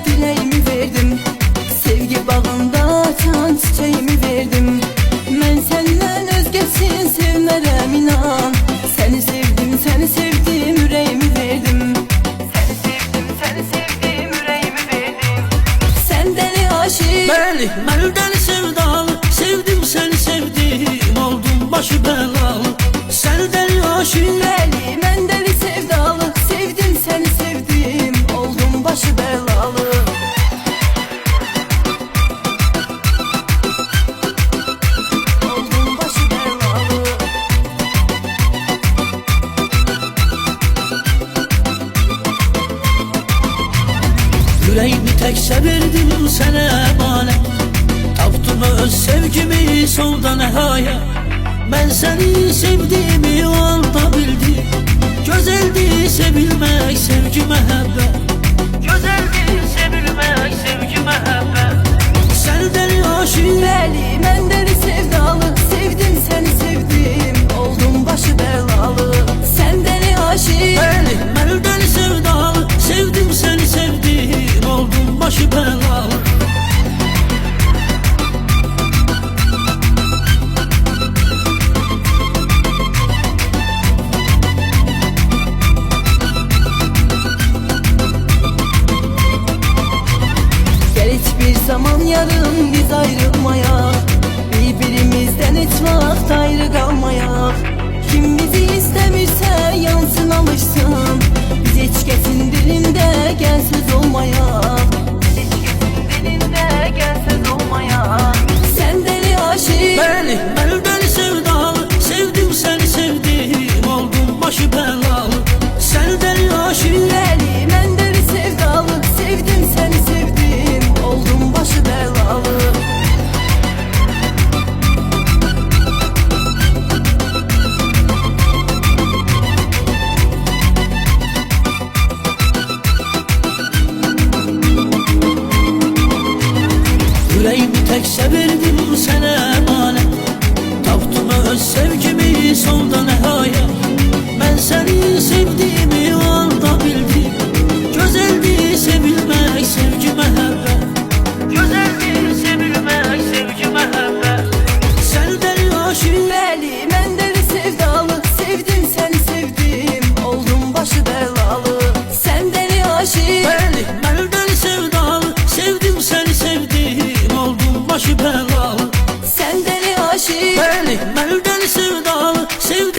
diləyimi verdim. Sevgi bağında can çiçeğimi verdim. Mən səndən özgəsin sevmərəm inan. Səni sevdim, səni sevdim, ürəyimi verdim. Səni sevdim, səni sevdim, ürəyimi verdim. Sən dəli aşık. Bəli, mən dəli sevdalı, sevdim səni sevdim, oldum başı bəlalı. Sən dəli aşık. Bəli, mən dəli sevdalı, sevdim səni sevdim, oldum başı bəlalı. Oldum başı bəlalı. Yüreğimi təkcə verdim sənə əmanət. Tapdım öz sevgimi solda nəhayət. Mən səni sevdiyimi o anda bildim. Gözəldir sevilmək, sevgi məhəbbət. Gözəldir sevilmək, sevgi məhəbbət. Sən dəli aşık. Bəli, mən dəli sevdalı, sevdim səni sevdim, oldum başı bəlalı. Sən dəli aşık. Bəli, mən dəli sevdalı, sevdim səni sevdim, oldum başı bəlalı. Hiçbir zaman yarın biz ayrılmayak, birbirimizden hiç vaxt ayrı kalmayak. Kim bizi istemirse yansın alışsın, biz hiç kesin dilinde gel söz olmayak. Hiç kesin dilinde gel söz olmayak. Sen deli aşık. Bəli, mən dəli sevdalı, sevdim səni sevdim, oldum başı bəlalı. Sən dəli aşık. Bəli, mən deli sevdalı, sevdim səni sevdim, oldum başı bəlalı. Yüreğimi təkcə verdim sənə əmanət. Tapdım öz sevgimi sonda nəhayət. Mən səni sevdiyimi o anda bildim. Gözəldir sevilmək, sevgi məhəbbət. Gözəldir sevilmək, sevgi məhəbbət. Sən dəli aşık. Bəli, mən dəli sevdalı, sevdim səni sevdim, oldum başı bəlalı. Sən dəli aşık. Bəli, mən dəli sevdalı, sevdim səni sevdim, oldum başı bəlalı.